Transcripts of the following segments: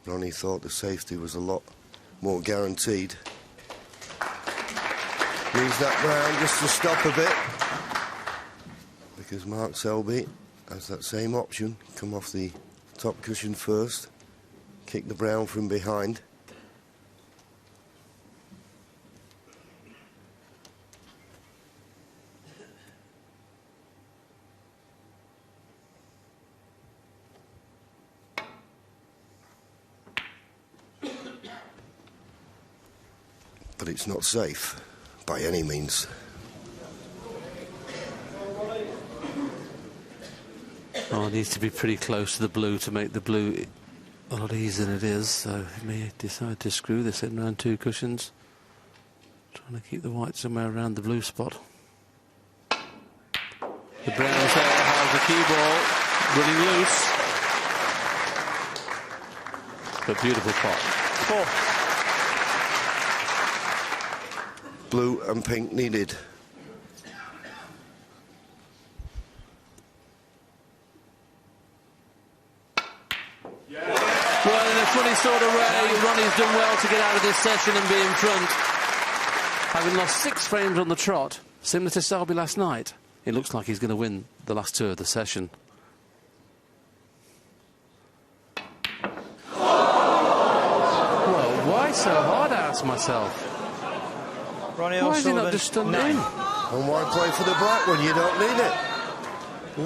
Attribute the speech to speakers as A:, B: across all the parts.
A: Ronnie thought the safety was a lot more guaranteed. Leaves that brown just to stop a bit, because Mark Selby has that same option. Come off the top cushion first, kick the brown from behind. But it's not safe by any means.
B: Oh, it needs to be pretty close to the blue to make the blue a lot easier than it is, so he may decide to screw this in around 2 cushions, trying to keep the white somewhere around the blue spot. The brown's there, has the cue ball running loose. But beautiful pot.
A: Blue and pink needed.
B: Well, in a funny sort of way, Ronnie's done well to get out of this session and be in front. Having lost 6 frames on the trot, similar to Selby last night, it looks like he's going to win the last 2 of the session. Well, why so hard, I ask myself?
C: Ronnie
B: Why is he not just stunned in?
A: And why play for the black one? You don't need it.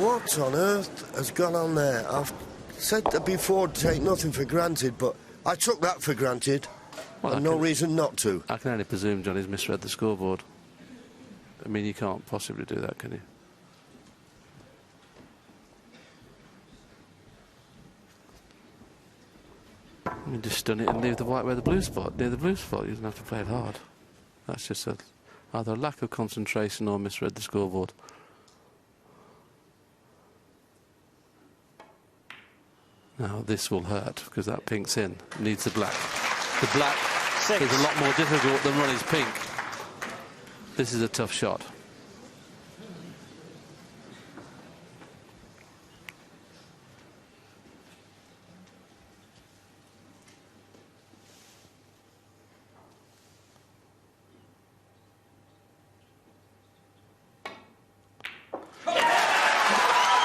A: What on earth has gone on there? I've said that before, take nothing for granted, but I took that for granted.
B: Well,
A: and no reason not to.
B: I can only presume Johnny's misread the scoreboard. I mean, you can't possibly do that, can you? You just stun it and leave the white where the blue spot, near the blue spot. You don't have to play it hard. That's just either a lack of concentration or misread the scoreboard. Now this will hurt because that pink's in. Needs the black. The black is a lot more difficult than Ronnie's pink. This is a tough shot.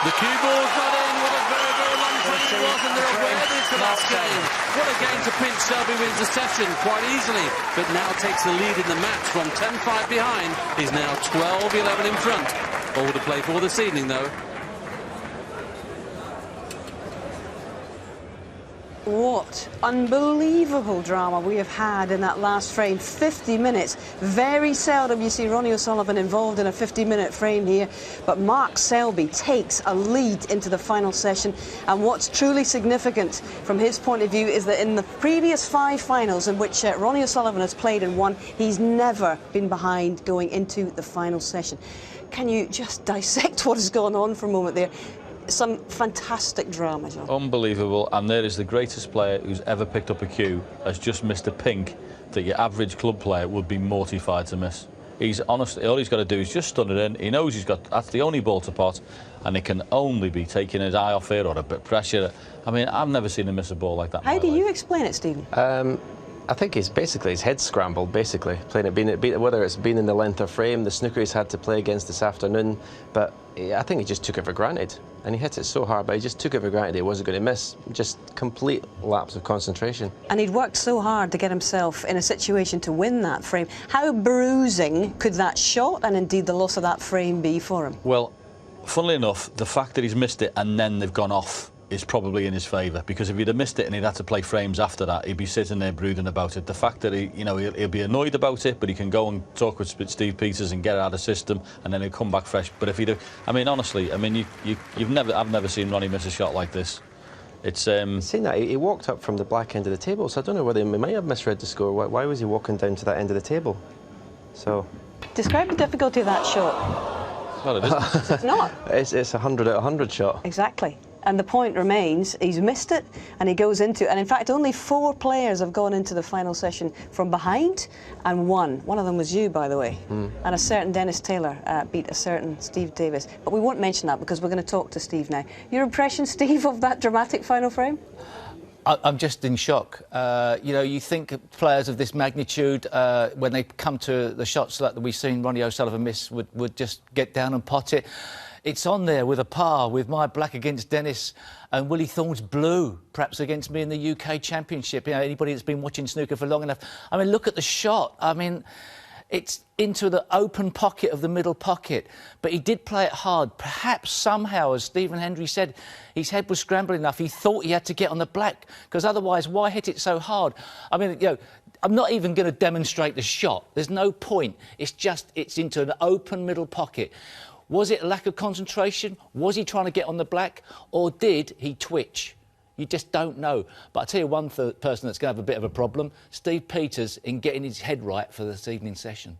B: The cue ball's not in. What a very, very long frame it was, and they're aware of this the last game. What a game to pinch. Selby wins the session quite easily, but now takes the lead in the match from 10-5 behind. He's now 12-11 in front. All to play for this evening, though.
D: What unbelievable drama we have had in that last frame. 50 minutes. Very seldom you see Ronnie O'Sullivan involved in a 50-minute frame here, but Mark Selby takes a lead into the final session. And what's truly significant from his point of view is that in the previous 5 finals in which Ronnie O'Sullivan has played and won, he's never been behind going into the final session. Can you just dissect what has gone on for a moment there? Some fantastic drama, John.
E: Unbelievable, and there is the greatest player who's ever picked up a cue has just missed a pink that your average club player would be mortified to miss. He's honestly, all he's got to do is just stun it in. He knows he's got, that's the only ball to pot, and it can only be taking his eye off it or a bit of pressure. I mean, I've never seen him miss a ball like that.
D: How do you explain it, Stephen?
F: I think it's basically his head scrambled, basically, playing it, whether it's been in the length of frame, the snooker he's had to play against this afternoon, but I think he just took it for granted. And he hit it so hard, but he just took it for granted he wasn't going to miss. Just complete lapse of concentration. And
D: he'd worked so hard to get himself in a situation to win that frame. How bruising could that shot and indeed the loss of that frame be for him?
E: Well, funnily enough, the fact that he's missed it and then they've gone off is probably in his favour, because if he'd have missed it and he'd had to play frames after that, he'd be sitting there brooding about it. The fact that he'll be annoyed about it, but he can go and talk with Steve Peters and get it out of the system, and then he'll come back fresh. But if he'd, I mean, honestly, I mean, I've never seen Ronnie miss a shot like this. It's
F: seen that he walked up from the black end of the table, so I don't know whether he might have misread the score. Why was he walking down to that end of the table? So
D: describe the difficulty of that shot.
E: Well, it isn't.
D: It's not.
F: It's a 100 out of 100 shot.
D: Exactly. And the point remains, he's missed it, and he goes into it. And in fact, only 4 players have gone into the final session from behind, and one of them was you, by the way. And a certain Dennis Taylor beat a certain Steve Davis. But we won't mention that because we're going to talk to Steve now. Your impression, Steve, of that dramatic final frame?
G: I'm just in shock. You know, you think players of this magnitude, when they come to the shots like that we've seen Ronnie O'Sullivan miss, would just get down and pot it. It's on there with a par, with my black against Dennis and Willie Thorne's blue, perhaps against me in the UK Championship. You know, anybody that's been watching snooker for long enough. I mean, look at the shot. I mean, it's into the open pocket of the middle pocket. But he did play it hard. Perhaps somehow, as Stephen Hendry said, his head was scrambled enough. He thought he had to get on the black, because otherwise, why hit it so hard? I mean, you know, I'm not even going to demonstrate the shot. There's no point. It's just, it's into an open middle pocket. Was it a lack of concentration? Was he trying to get on the black? Or did he twitch? You just don't know. But I'll tell you one person that's going to have a bit of a problem, Steve Peters, in getting his head right for this evening's session.